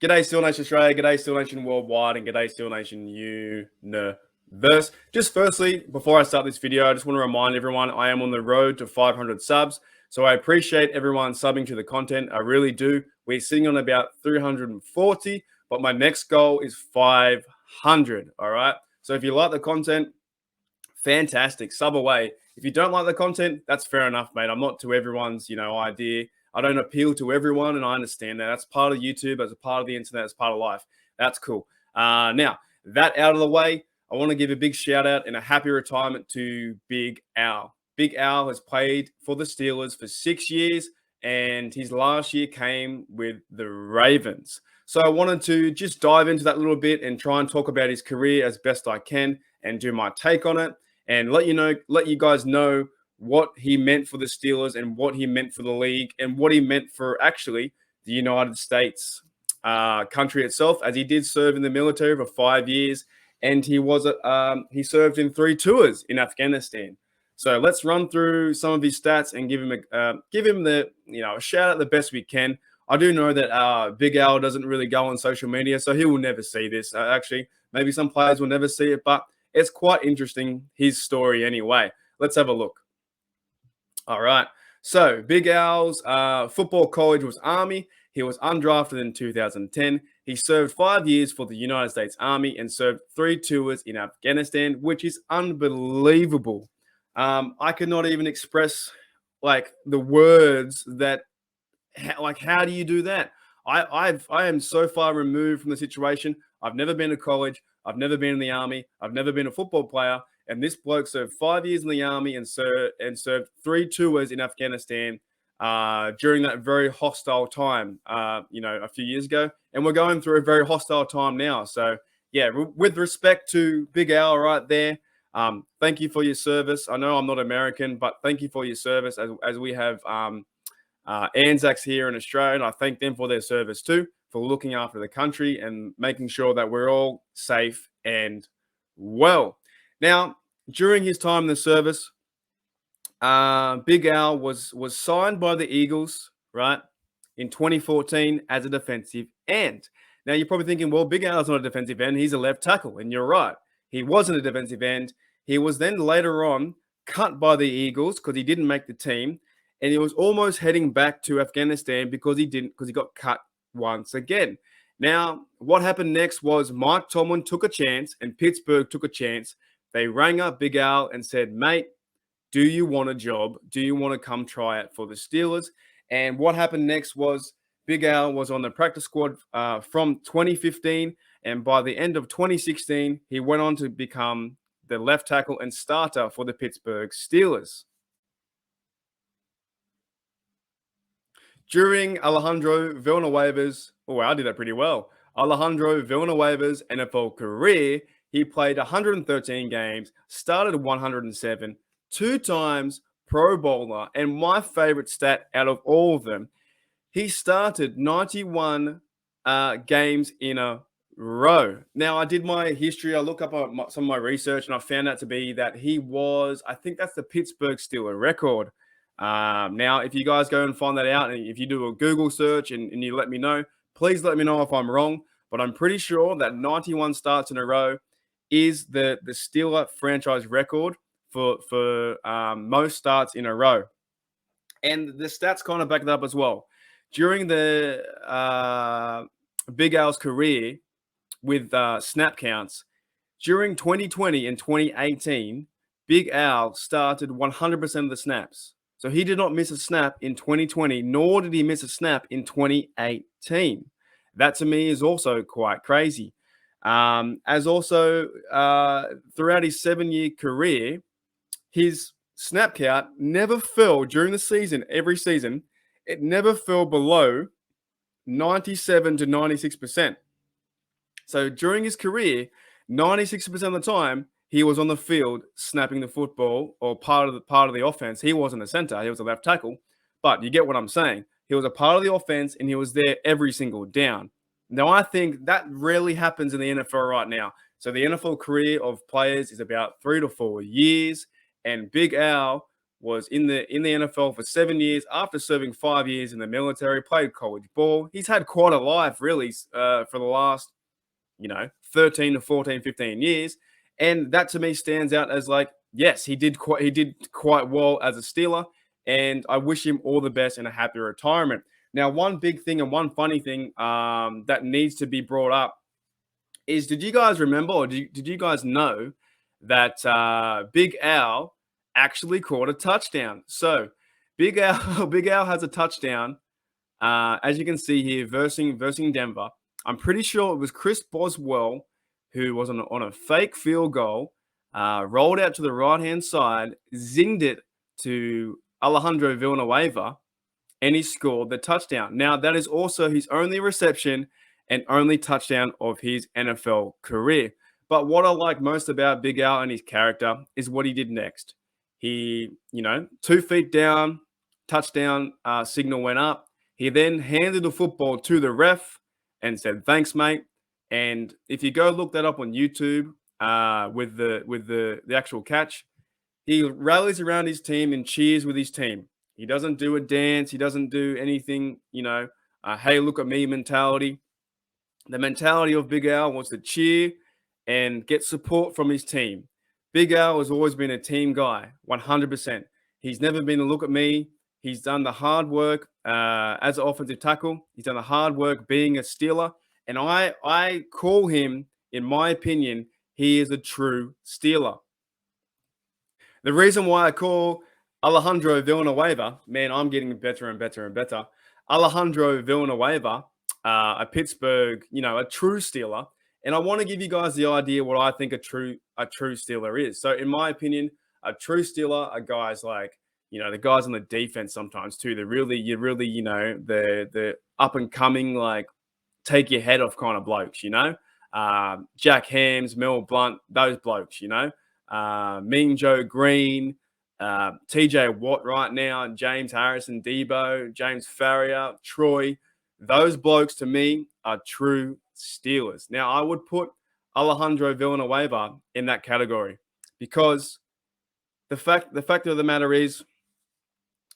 G'day, Steel Nation Australia. G'day, Steel Nation Worldwide, and g'day, Steel Nation Universe. Just firstly, before I start this video, I just want to remind everyone I am on the road to 500 subs. So I appreciate everyone subbing to the content. I really do. We're sitting on about 340, but my next goal is 500. All right. So if you like the content, fantastic. Sub away. If you don't like the content, that's fair enough, mate. I'm not to everyone's, idea. I don't appeal to everyone, and I understand that. That's part of YouTube, as a part of the internet, as part of life. That's cool. Now, that out of the way, I want to give a big shout out and a happy retirement to Big Al. Big Al has played for the Steelers for 6 years, and his last year came with the Ravens. So I wanted to just dive into that a little bit and try and talk about his career as best I can and do my take on it and let you guys know what he meant for the Steelers and what he meant for the league and what he meant for actually the United States country itself, as he did serve in the military for 5 years, and he served in 3 tours in Afghanistan. So let's run through some of his stats and give him the a shout out the best we can. I do know that Big Al doesn't really go on social media, so he will never see this. Actually, maybe some players will never see it, but it's quite interesting, his story anyway. Let's have a look. All right. So Big Al's football college was Army. He was undrafted in 2010. He served 5 years for the United States Army and served 3 tours in Afghanistan, which is unbelievable. I could not even express the words that how do you do that? I am so far removed from the situation. I've never been to college. I've never been in the Army. I've never been a football player. And this bloke served 5 years in the Army and served 3 tours in Afghanistan during that very hostile time, a few years ago. And we're going through a very hostile time now. So, yeah, with respect to Big Al right there, thank you for your service. I know I'm not American, but thank you for your service as we have Anzacs here in Australia. And I thank them for their service too, for looking after the country and making sure that we're all safe and well. Now, during his time in the service, Big Al was signed by the Eagles, right, in 2014 as a defensive end. Now, you're probably thinking, well, Big Al's not a defensive end. He's a left tackle. And you're right. He wasn't a defensive end. He was then later on cut by the Eagles because he didn't make the team. And he was almost heading back to Afghanistan because he got cut once again. Now, what happened next was Mike Tomlin took a chance and Pittsburgh took a chance. They rang up Big Al and said, mate, do you want a job? Do you want to come try it for the Steelers? And what happened next was Big Al was on the practice squad from 2015. And by the end of 2016, he went on to become the left tackle and starter for the Pittsburgh Steelers. During Alejandro Villanueva's NFL career, he played 113 games, started 107, 2 times Pro Bowler, and my favorite stat out of all of them, he started 91 games in a row. Now, I did my history. I looked up some of my research, and I found out to be that I think that's the Pittsburgh Steelers record. Now, if you guys go and find that out, and if you do a Google search and you let me know, please let me know if I'm wrong. But I'm pretty sure that 91 starts in a row is the Steeler franchise record for most starts in a row. And the stats kind of back it up as well. During the Big Al's career with snap counts, during 2020 and 2018, Big Al started 100% of the snaps. So he did not miss a snap in 2020, nor did he miss a snap in 2018. That to me is also quite crazy. As also throughout his 7-year career, his snap count never fell during the season, every season. It never fell below 97 to 96%. So during his career, 96% of the time, he was on the field snapping the football or part of the offense. He wasn't a center. He was a left tackle. But you get what I'm saying. He was a part of the offense, and he was there every single down. Now, I think that rarely happens in the NFL right now. So the NFL career of players is about 3 to 4 years, and Big Al was in the NFL for 7 years after serving 5 years in the military, played college ball. He's had quite a life, really, for the last, 13 to 14, 15 years. And that to me stands out as like, yes, he did quite well as a Steeler, and I wish him all the best and a happy retirement. Now, one big thing and one funny thing that needs to be brought up is, did you guys remember, or did you guys know that Big Al actually caught a touchdown? So Big Al, Big Al has a touchdown, as you can see here, versing Denver. I'm pretty sure it was Chris Boswell who was on a fake field goal, rolled out to the right hand side, zinged it to Alejandro Villanueva, and he scored the touchdown. Now, that is also his only reception and only touchdown of his NFL career. But what I like most about Big Al and his character is what he did next. He, 2 feet down, touchdown signal went up. He then handed the football to the ref and said, "Thanks, mate." And if you go look that up on YouTube with the actual catch, he rallies around his team and cheers with his team. He doesn't do a dance. He doesn't do anything, hey, look at me mentality. The mentality of Big Al wants to cheer and get support from his team. Big Al has always been a team guy, 100%. He's never been a look at me. He's done the hard work as an offensive tackle. He's done the hard work being a Steeler. And I call him, in my opinion, he is a true Steeler. The reason why I call Alejandro Villanueva, man, I'm getting better and better and better. Alejandro Villanueva, a Pittsburgh, a true Steeler. And I want to give you guys the idea what I think a true Steeler is. So in my opinion, a true Steeler are guys like, the guys on the defense sometimes too. They're really, the up and coming, like, take your head off kind of blokes, Jack Hams, Mel Blunt, those blokes, Mean Joe Green, TJ Watt right now, James Harrison, Debo, James Farrier, Troy. Those blokes to me are true Steelers. Now, I would put Alejandro Villanueva in that category because the fact of the matter is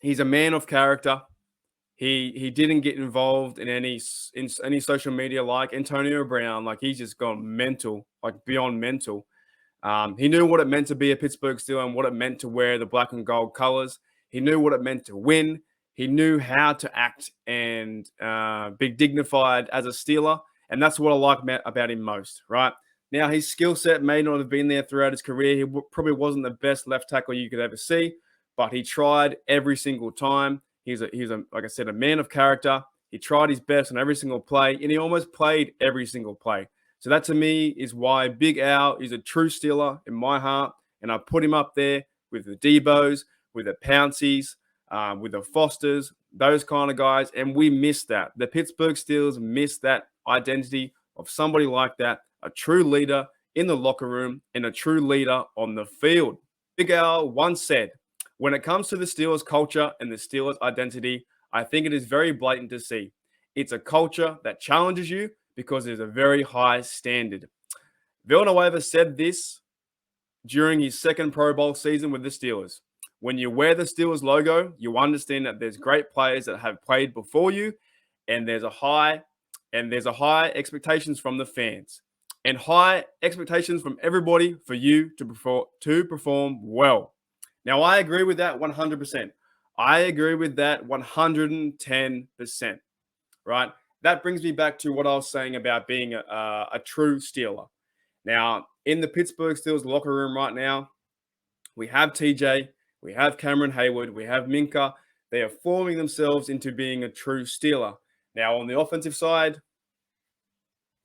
he's a man of character. He didn't get involved in any social media like Antonio Brown. Like, he's just gone mental, like beyond mental. He knew what it meant to be a Pittsburgh Steeler and what it meant to wear the black and gold colors. He knew what it meant to win. He knew how to act and be dignified as a Steeler. And that's what I like about him most, right? Now, his skill set may not have been there throughout his career. He probably wasn't the best left tackle you could ever see, but he tried every single time. He's a like I said, a man of character. He tried his best on every single play, and he almost played every single play. So that to me is why Big Al is a true Steeler in my heart, and I put him up there with the Debos, with the Pounceys, with the Fosters, those kind of guys, and we miss that. The Pittsburgh Steelers miss that identity of somebody like that, a true leader in the locker room and a true leader on the field. Big Al once said, "When it comes to the Steelers culture and the Steelers identity, I think it is very blatant to see. It's a culture that challenges you because there's a very high standard." Villanueva said this during his second Pro Bowl season with the Steelers. When you wear the Steelers logo, you understand that there's great players that have played before you, and there's a high expectations from the fans and high expectations from everybody for you to perform well. Now, I agree with that 100%. I agree with that 110%, right? That brings me back to what I was saying about being a true Steeler. Now, in the Pittsburgh Steelers locker room right now, we have TJ, we have Cameron Hayward, we have Minka. They are forming themselves into being a true Steeler. Now, on the offensive side,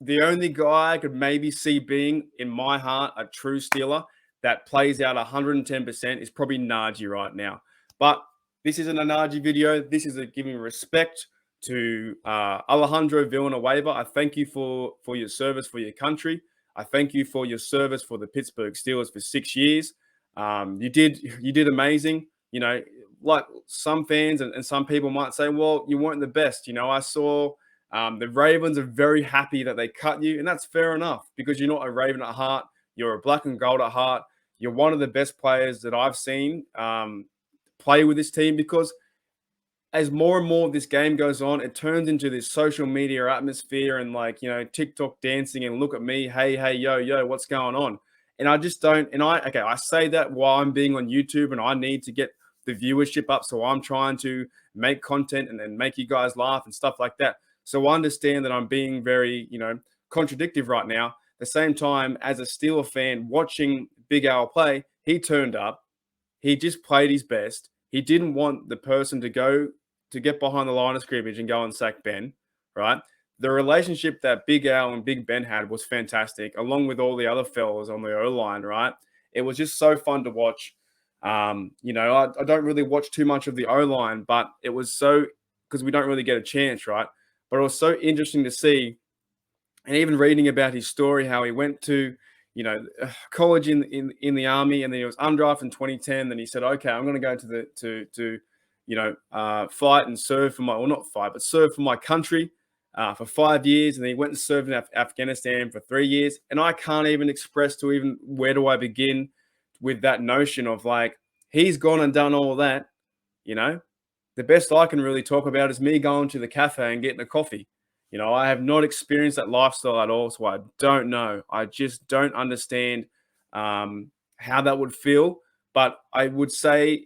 the only guy I could maybe see being, in my heart, a true Steeler that plays out 110% is probably Najee right now. But this isn't a Najee video. This is a giving respect to Alejandro Villanueva. I thank you for your service for your country. I thank you for your service for the Pittsburgh Steelers for 6 years. You did amazing. Like some fans and some people might say, well, you weren't the best. I saw the Ravens are very happy that they cut you, and that's fair enough because you're not a Raven at heart. You're a black and gold at heart. You're one of the best players that I've seen play with this team, because as more and more of this game goes on, it turns into this social media atmosphere and, like, TikTok dancing and look at me, hey, hey, yo, yo, what's going on? And I just don't. And I say that while I'm being on YouTube and I need to get the viewership up. So I'm trying to make content and make you guys laugh and stuff like that. So I understand that I'm being very, contradictive right now. At the same time, as a Steeler fan watching Big Al play, he turned up. He just played his best. He didn't want the person to get behind the line of scrimmage and go and sack Ben, right? The relationship that Big Al and Big Ben had was fantastic, along with all the other fellas on the O-line, right? It was just so fun to watch. I don't really watch too much of the O-line, but it was so, because we don't really get a chance, right? But it was so interesting to see, and even reading about his story, how he went to, college in the Army, and then he was undrafted in 2010. Then he said, okay, I'm going to go to fight and serve for serve for my country for 5 years. And then he went and served in Afghanistan for 3 years. And I can't even express to even where do I begin with that notion of, like, he's gone and done all that. The best I can really talk about is me going to the cafe and getting a coffee. I have not experienced that lifestyle at all, so I don't know. I just don't understand how that would feel. But I would say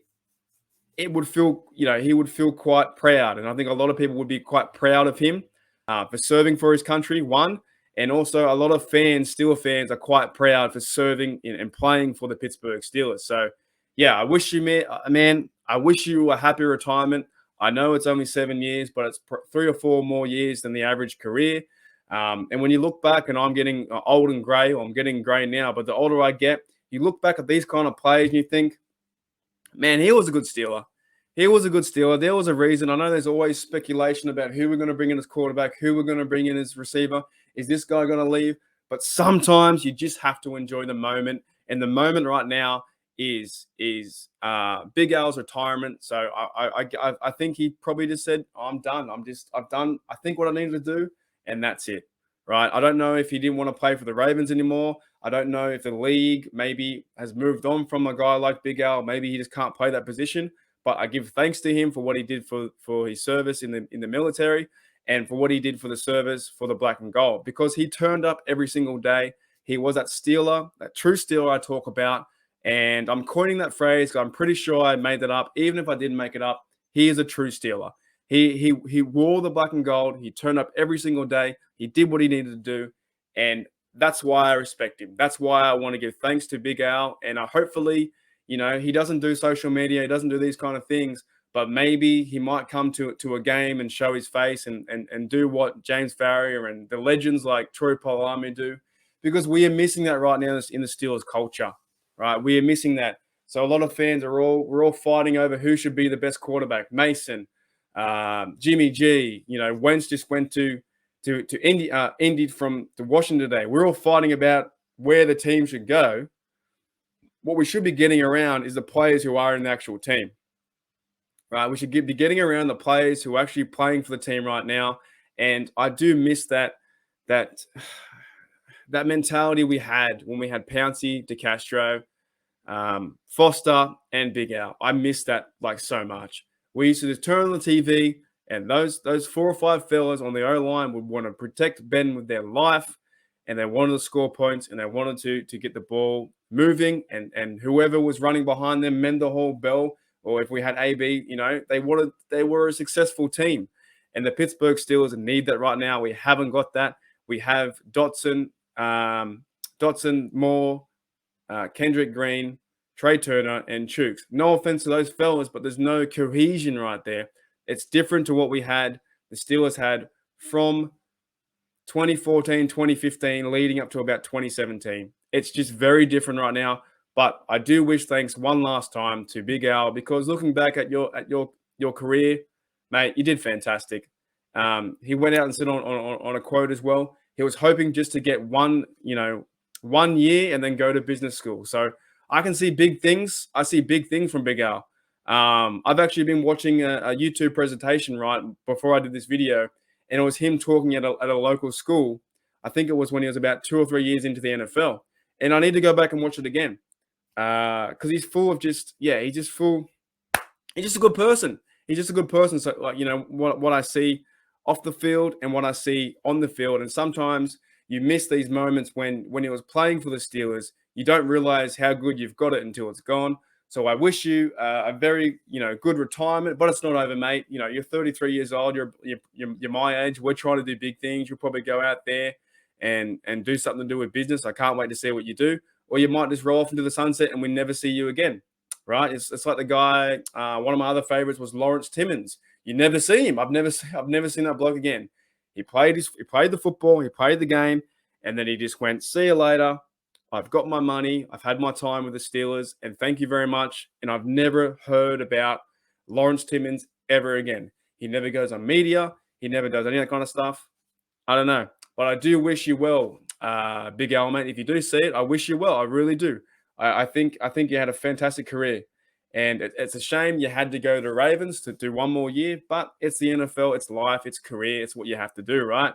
it would feel, he would feel quite proud. And I think a lot of people would be quite proud of him for serving for his country, one. And also a lot of Steeler fans are quite proud for serving and playing for the Pittsburgh Steelers. So, yeah, I wish you, man, I wish you a happy retirement. I know it's only 7 years, but it's 3 or 4 more years than the average career. And when you look back, and I'm getting old and gray, or I'm getting gray now, but the older I get, you look back at these kind of players and you think, man, he was a good Steeler. He was a good Steeler. There was a reason. I know there's always speculation about who we're going to bring in as quarterback, who we're going to bring in as receiver. Is this guy going to leave? But sometimes you just have to enjoy the moment. And the moment right now is Big Al's retirement. So I think he probably just said, I'm done. I've done, I think, what I needed to do, and that's it, right? I don't know if he didn't want to play for the Ravens anymore. I don't know if the league maybe has moved on from a guy like Big Al. Maybe he just can't play that position. But I give thanks to him for what he did for his service in the military, and for what he did for the service for the black and gold, because he turned up every single day. He was that Steeler, that true Steeler I talk about. And I'm coining that phrase because I'm pretty sure I made that up. Even if I didn't make it up, he is a true Steeler. He wore the black and gold. He turned up every single day. He did what he needed to do. And that's why I respect him. That's why I want to give thanks to Big Al. And hopefully, he doesn't do social media. He doesn't do these kind of things. But maybe he might come to a game and show his face and do what James Farrier and the legends like Troy Polamalu do. Because we are missing that right now in the Steelers culture. Right, we are missing that. So a lot of fans we're all fighting over who should be the best quarterback. Mason, Jimmy G. Wentz just went to Indy from to Washington today. We're all fighting about where the team should go. What we should be getting around is the players who are in the actual team. Right, we should be getting around the players who are actually playing for the team right now. And I do miss that mentality we had when we had Pouncey, DeCastro, Foster, and Big Al. I miss that like so much. We used to just turn on the TV, and those 4 or 5 fellas on the O-line would want to protect Ben with their life, and they wanted to score points, and they wanted to get the ball moving, and whoever was running behind them, Mendenhall, Bell, or if we had AB, they were a successful team. And the Pittsburgh Steelers need that right now. We haven't got that. We have Dotson, Moore, Kendrick Green, Trey Turner, and Chooks. No offense to those fellas, but there's no cohesion right there. It's different to what the Steelers had from 2014, 2015, leading up to about 2017. It's just very different right now. But I do wish thanks one last time to Big Al, because looking back at your career, mate, you did fantastic. He went out and said on a quote as well, he was hoping just to get one year and then go to business school. So I can see big things. I see big things from Big Al. I've actually been watching a YouTube presentation right before I did this video, and it was him talking at a local school. I think it was when he was about 2 or 3 years into the NFL. And I need to go back and watch it again because he's full of he's just full he's just a good person. He's just a good person. So, like, you know, what I see off the field and what I see on the field, and sometimes you miss these moments when he was playing for the Steelers. You don't realize how good you've got it until it's gone. So I wish you a very, you know, good retirement, but it's not over, mate. You know, you're 33 years old. You're my age. We're trying to do big things. You'll probably go out there and do something to do with business. I can't wait to see what you do. Or you might just roll off into the sunset and we never see you again, right? It's like the guy. One of my other favorites was Lawrence Timmons. You never see him. I've never seen that bloke again. He played the football. He played the game, and then he just went, "See you later. I've got my money. I've had my time with the Steelers, and thank you very much." And I've never heard about Lawrence Timmons ever again. He never goes on media. He never does any of that kind of stuff. I don't know, but I do wish you well, Big Al, mate. If you do see it, I wish you well. I really do. I think you had a fantastic career, and it's a shame you had to go to Ravens to do one more year. But it's the NFL. It's life. It's career. It's what you have to do, right?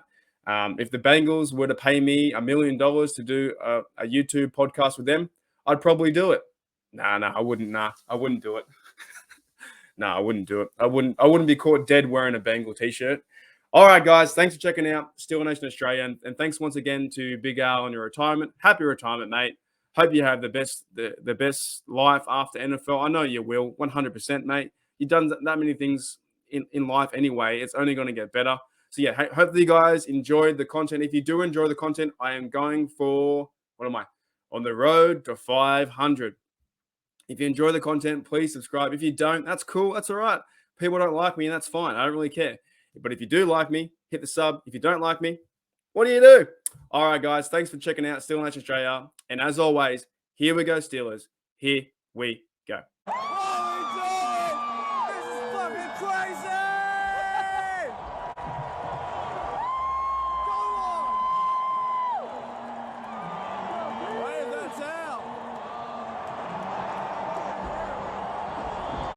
If the Bengals were to pay me $1 million to do a YouTube podcast with them, I'd probably do it. Nah, I wouldn't. Nah, I wouldn't do it. No, I wouldn't do it. I wouldn't be caught dead wearing a Bengal t-shirt. All right, guys. Thanks for checking out Steel Nation Australia. And thanks once again to Big Al on your retirement. Happy retirement, mate. Hope you have the best life after NFL. I know you will, 100%, mate. You've done that many things in life anyway. It's only going to get better. So, yeah, hopefully you guys enjoyed the content. If you do enjoy the content, I am going for, what am I? On the road to 500. If you enjoy the content, please subscribe. If you don't, that's cool. That's all right. People don't like me, and that's fine. I don't really care. But if you do like me, hit the sub. If you don't like me, what do you do? All right, guys. Thanks for checking out Steel Nation Australia. And as always, here we go, Steelers. Here we go. Holy dog! This is fucking crazy!